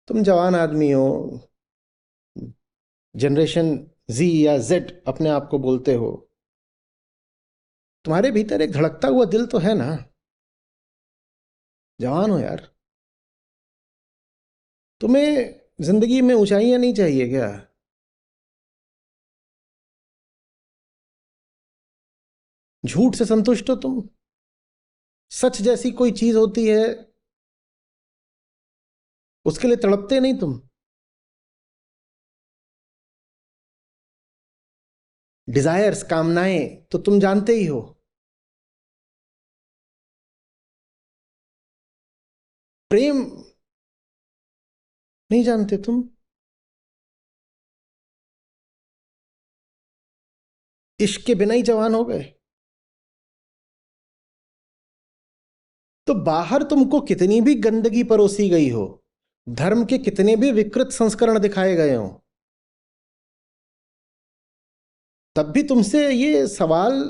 तुम जवान आदमी हो, जनरेशन जी या जेड अपने आप को बोलते हो। तुम्हारे भीतर एक धड़कता हुआ दिल तो है ना। जवान हो यार। तुम्हें जिंदगी में ऊंचाइयां नहीं चाहिए क्या? झूठ से संतुष्ट हो तुम? सच जैसी कोई चीज होती है, उसके लिए तड़पते नहीं तुम? डिजायर्स, कामनाएं तो तुम जानते ही हो। प्रेम नहीं जानते तुम? इश्क के बिना ही जवान हो गए। तो बाहर तुमको कितनी भी गंदगी परोसी गई हो, धर्म के कितने भी विकृत संस्करण दिखाए गए हो, तब भी तुमसे ये सवाल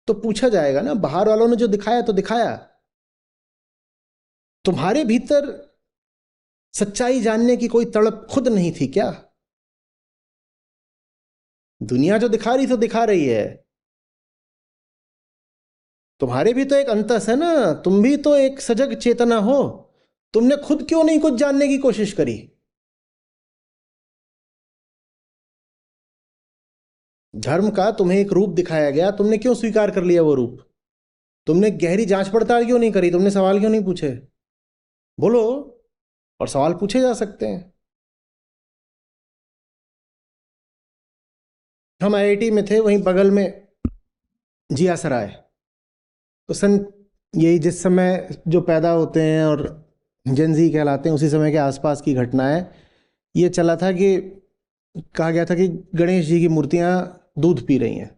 तो पूछा जाएगा ना। बाहर वालों ने जो दिखाया तो दिखाया, तुम्हारे भीतर सच्चाई जानने की कोई तड़प खुद नहीं थी क्या? दुनिया जो दिखा रही तो दिखा रही है, तुम्हारे भी तो एक अंतस है ना। तुम भी तो एक सजग चेतना हो। तुमने खुद क्यों नहीं कुछ जानने की कोशिश करी? धर्म का तुम्हें एक रूप दिखाया गया, तुमने क्यों स्वीकार कर लिया वो रूप? तुमने गहरी जांच पड़ताल क्यों नहीं करी? तुमने सवाल क्यों नहीं पूछे? बोलो। और सवाल पूछे जा सकते हैं। हम आईआईटी में थे, वहीं बगल में जिया सराय। तो सन यही जिस समय जो पैदा होते हैं और जेनजी कहलाते हैं, उसी समय के आसपास की घटना है। ये चला था कि कहा गया था कि गणेश जी की मूर्तियां दूध पी रही हैं,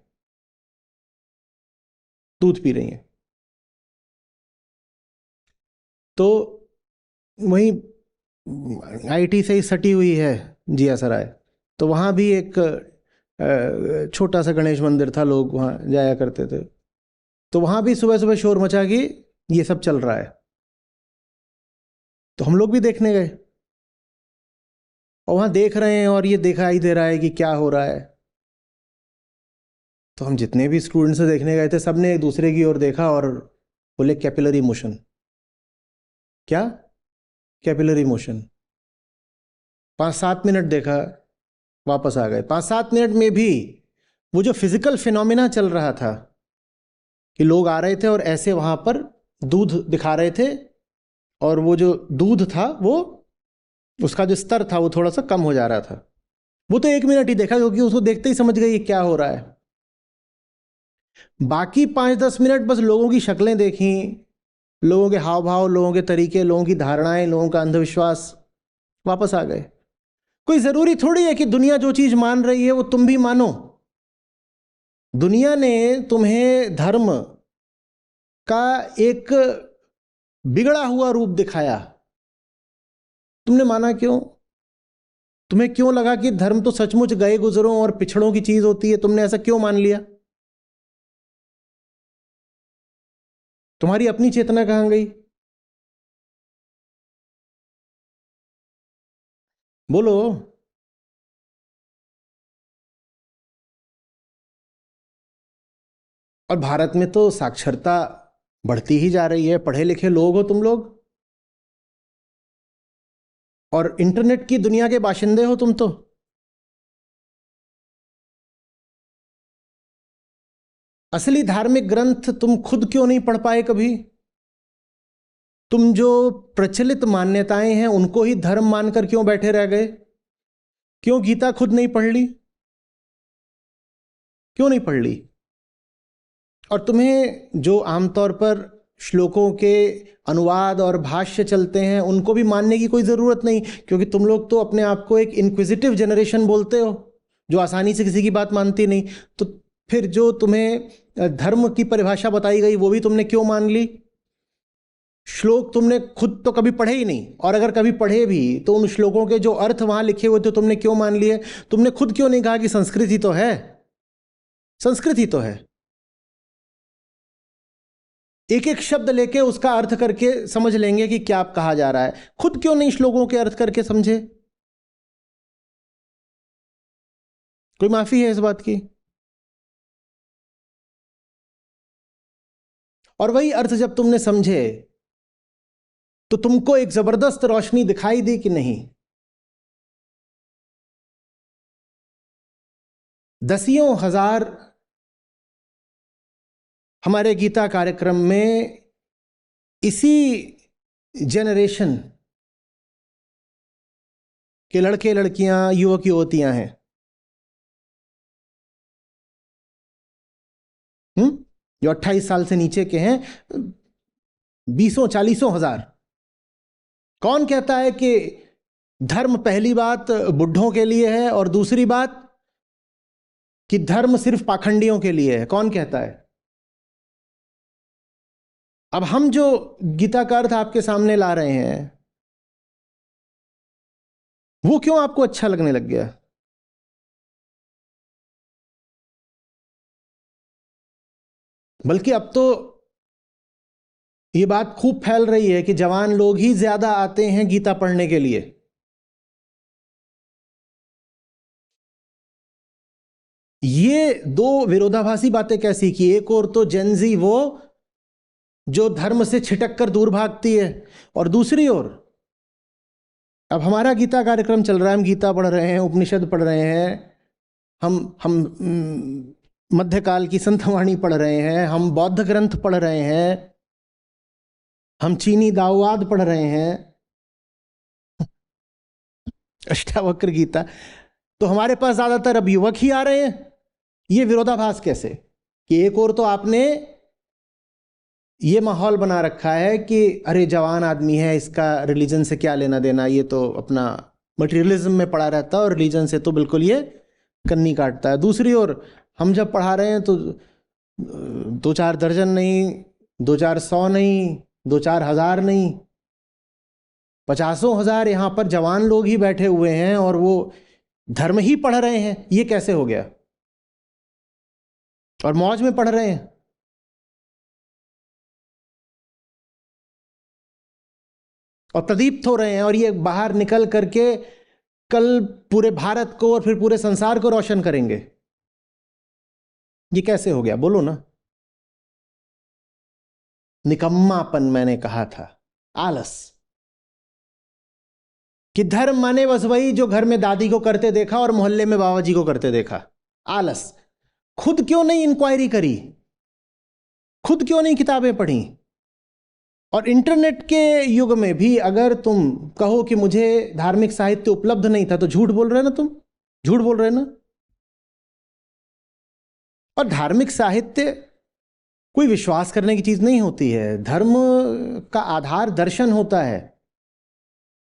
दूध पी रही हैं। तो वहीं आईटी से ही सटी हुई है जिया सराय। तो वहाँ भी एक छोटा सा गणेश मंदिर था, लोग वहाँ जाया करते थे। तो वहाँ भी सुबह सुबह शोर मचा कि ये सब चल रहा है। तो हम लोग भी देखने गए, और वहाँ देख रहे हैं और ये दिखाई दे रहा है कि क्या हो रहा है। तो हम जितने भी स्टूडेंट्स देखने गए थे, सबने एक दूसरे की ओर देखा और बोले कैपिलरी मोशन। क्या? Capillary motion. 5-7 मिनट देखा, वापस आ गए। 5-7 मिनट में भी वो जो फिजिकल फिनोमिना चल रहा था कि लोग आ रहे थे और ऐसे वहां पर दूध दिखा रहे थे, और वो जो दूध था वो, उसका जो स्तर था वो थोड़ा सा कम हो जा रहा था। वो तो 1 मिनट ही देखा, क्योंकि उसको देखते ही समझ गए ये क्या हो रहा है। बाकी 5-10 मिनट बस लोगों की शक्लें देखी, लोगों के हाव भाव, लोगों के तरीके, लोगों की धारणाएं, लोगों का अंधविश्वास, वापस आ गए। कोई जरूरी थोड़ी है कि दुनिया जो चीज मान रही है वो तुम भी मानो। दुनिया ने तुम्हें धर्म का एक बिगड़ा हुआ रूप दिखाया, तुमने माना क्यों? तुम्हें क्यों लगा कि धर्म तो सचमुच गए गुजरों और पिछड़ों की चीज होती है? तुमने ऐसा क्यों मान लिया? तुम्हारी अपनी चेतना कहां गई? बोलो। और भारत में तो साक्षरता बढ़ती ही जा रही है, पढ़े लिखे लोग हो तुम लोग, और इंटरनेट की दुनिया के बाशिंदे हो तुम तो। असली धार्मिक ग्रंथ तुम खुद क्यों नहीं पढ़ पाए कभी? तुम जो प्रचलित मान्यताएं हैं उनको ही धर्म मानकर क्यों बैठे रह गए? क्यों गीता खुद नहीं पढ़ ली? क्यों नहीं पढ़ ली? और तुम्हें जो आमतौर पर श्लोकों के अनुवाद और भाष्य चलते हैं उनको भी मानने की कोई ज़रूरत नहीं, क्योंकि तुम लोग तो अपने आप को एक इंक्विजिटिव जनरेशन बोलते हो जो आसानी से किसी की बात मानती नहीं। तो फिर जो तुम्हें धर्म की परिभाषा बताई गई वो भी तुमने क्यों मान ली? श्लोक तुमने खुद तो कभी पढ़े ही नहीं, और अगर कभी पढ़े भी तो उन श्लोकों के जो अर्थ वहां लिखे हुए थे तुमने क्यों मान लिए? तुमने खुद क्यों नहीं कहा कि संस्कृत ही तो है, संस्कृत ही तो है? एक एक शब्द लेके उसका अर्थ करके समझ लेंगे कि क्या कहा जा रहा है। खुद क्यों नहीं श्लोकों के अर्थ करके समझे? कोई माफी है इस बात की? और वही अर्थ जब तुमने समझे तो तुमको एक जबरदस्त रोशनी दिखाई दी कि नहीं? दसियों हजार हमारे गीता कार्यक्रम में इसी जनरेशन के लड़के लड़कियां, युवक युवतियां हैं, जो 28 साल से नीचे के हैं, 20-40 हजार। कौन कहता है कि धर्म पहली बात बुढ़ों के लिए है और दूसरी बात कि धर्म सिर्फ पाखंडियों के लिए है? कौन कहता है? अब हम जो गीता का अर्थ आपके सामने ला रहे हैं वो क्यों आपको अच्छा लगने लग गया? बल्कि अब तो ये बात खूब फैल रही है कि जवान लोग ही ज्यादा आते हैं गीता पढ़ने के लिए। ये दो विरोधाभासी बातें कैसी की? एक और तो जेनजी वो जो धर्म से छिटक कर दूर भागती है, और दूसरी ओर अब हमारा गीता कार्यक्रम चल रहा है, हम गीता पढ़ रहे हैं, उपनिषद पढ़ रहे हैं, हम मध्यकाल की संतवाणी पढ़ रहे हैं, हम बौद्ध ग्रंथ पढ़ रहे हैं, हम चीनी दाओवाद पढ़ रहे हैं, अष्टावक्र गीता। तो हमारे पास ज्यादातर अब युवक ही आ रहे हैं। ये विरोधाभास कैसे कि एक और तो आपने ये माहौल बना रखा है कि अरे जवान आदमी है, इसका रिलीजन से क्या लेना देना, ये तो अपना मटेरियलिज्म में पड़ा रहता है और रिलीजन से तो बिल्कुल ये कन्नी काटता है। दूसरी ओर हम जब पढ़ा रहे हैं तो 2-4 दर्जन नहीं, 2-400 नहीं, 2-4 हजार नहीं, 50 हजार यहां पर जवान लोग ही बैठे हुए हैं और वो धर्म ही पढ़ रहे हैं। ये कैसे हो गया? और मौज में पढ़ रहे हैं। और प्रदीप्त हो रहे हैं, और ये बाहर निकल करके कल पूरे भारत को और फिर पूरे संसार को रोशन करेंगे। ये कैसे हो गया? बोलो ना। निकम्मापन मैंने कहा था, आलस। कि धर्म माने बस वही जो घर में दादी को करते देखा और मोहल्ले में बाबा जी को करते देखा। आलस। खुद क्यों नहीं इंक्वायरी करी? खुद क्यों नहीं किताबें पढ़ी? और इंटरनेट के युग में भी अगर तुम कहो कि मुझे धार्मिक साहित्य उपलब्ध नहीं था, तो झूठ बोल रहे ना तुम, झूठ बोल रहे ना। और धार्मिक साहित्य कोई विश्वास करने की चीज नहीं होती है। धर्म का आधार दर्शन होता है,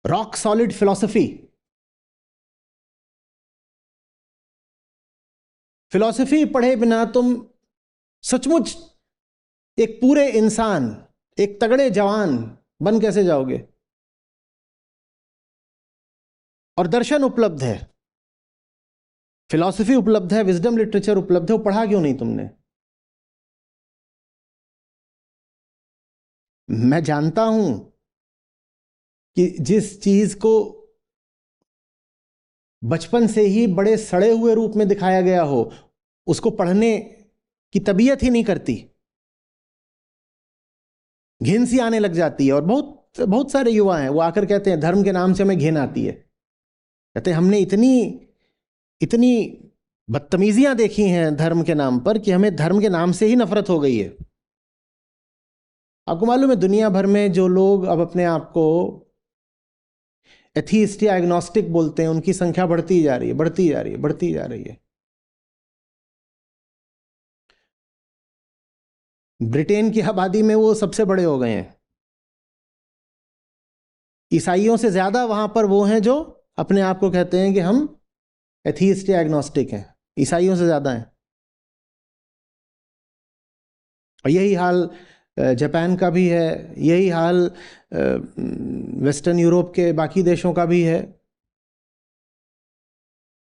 रॉक सॉलिड फिलॉसफी। फिलॉसफी पढ़े बिना तुम सचमुच एक पूरे इंसान, एक तगड़े जवान बन कैसे जाओगे? और दर्शन उपलब्ध है, फिलॉसफी उपलब्ध है, विजडम लिटरेचर उपलब्ध है, वो पढ़ा क्यों नहीं तुमने? मैं जानता हूं कि जिस चीज को बचपन से ही बड़े सड़े हुए रूप में दिखाया गया हो, उसको पढ़ने की तबीयत ही नहीं करती, घिन सी आने लग जाती है। और बहुत बहुत सारे युवा हैं, वो आकर कहते हैं धर्म के नाम से हमें घिन आती है। कहते हैं हमने इतनी इतनी बदतमीजियां देखी हैं धर्म के नाम पर कि हमें धर्म के नाम से ही नफरत हो गई है। आपको मालूम है दुनिया भर में जो लोग अब अपने आप को एथीस्ट या एग्नोस्टिक बोलते हैं, उनकी संख्या बढ़ती जा रही है, बढ़ती जा रही है, बढ़ती जा रही है। ब्रिटेन की आबादी में वो सबसे बड़े हो गए हैं। ईसाइयों से ज्यादा वहां पर वो हैं जो अपने आप को कहते हैं कि हम एथीस्ट या एग्नोस्टिक हैं, ईसाइयों से ज्यादा हैं। और यही हाल जापान का भी है, यही हाल वेस्टर्न यूरोप के बाकी देशों का भी है।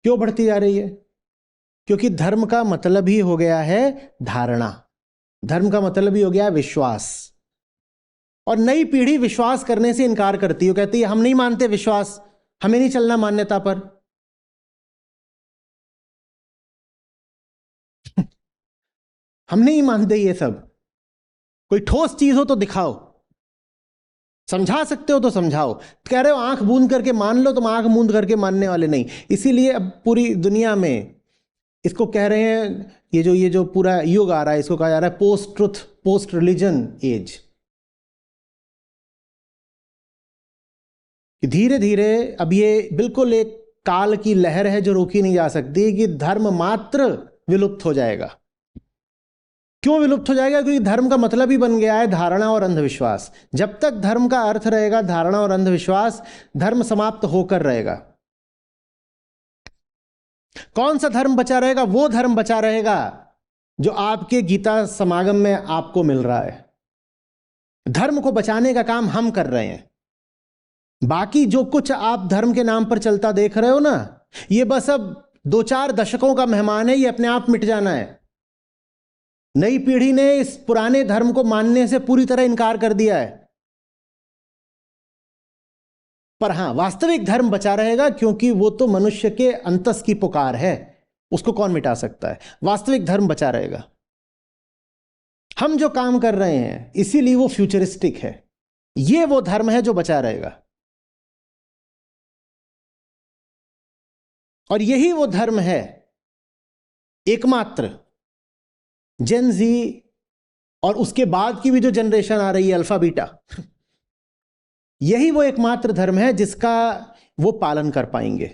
क्यों बढ़ती जा रही है? क्योंकि धर्म का मतलब ही हो गया है धारणा। धर्म का मतलब ही हो गया विश्वास। और नई पीढ़ी विश्वास करने से इनकार करती है, कहती है हम नहीं मानते विश्वास, हमें नहीं चलना मान्यता पर। हम नहीं मानते ये सब। कोई ठोस चीज हो तो दिखाओ, समझा सकते हो तो समझाओ। कह रहे हो आंख बूंद करके मान लो, तुम आंख बूंद करके मानने वाले नहीं। इसीलिए अब पूरी दुनिया में इसको कह रहे हैं, ये जो पूरा युग आ रहा है, इसको कहा जा रहा है post truth post religion age. धीरे धीरे अब ये बिल्कुल एक काल की लहर है जो रोकी नहीं जा सकती कि धर्म मात्र विलुप्त हो जाएगा। क्यों विलुप्त हो जाएगा? क्योंकि धर्म का मतलब ही बन गया है धारणा और अंधविश्वास। जब तक धर्म का अर्थ रहेगा धारणा और अंधविश्वास, धर्म समाप्त होकर रहेगा। कौन सा धर्म बचा रहेगा? वो धर्म बचा रहेगा जो आपके गीता समागम में आपको मिल रहा है। धर्म को बचाने का काम हम कर रहे हैं। बाकी जो कुछ आप धर्म के नाम पर चलता देख रहे हो ना, ये बस अब 2-4 दशकों का मेहमान है, ये अपने आप मिट जाना है। नई पीढ़ी ने इस पुराने धर्म को मानने से पूरी तरह इनकार कर दिया है। पर हां, वास्तविक धर्म बचा रहेगा, क्योंकि वो तो मनुष्य के अंतस की पुकार है, उसको कौन मिटा सकता है। वास्तविक धर्म बचा रहेगा। हम जो काम कर रहे हैं इसीलिए वो फ्यूचरिस्टिक है। ये वो धर्म है जो बचा रहेगा। और यही वो धर्म है एकमात्र, जेन जी और उसके बाद की भी जो जनरेशन आ रही है अल्फा बीटा, यही वो एकमात्र धर्म है जिसका वो पालन कर पाएंगे।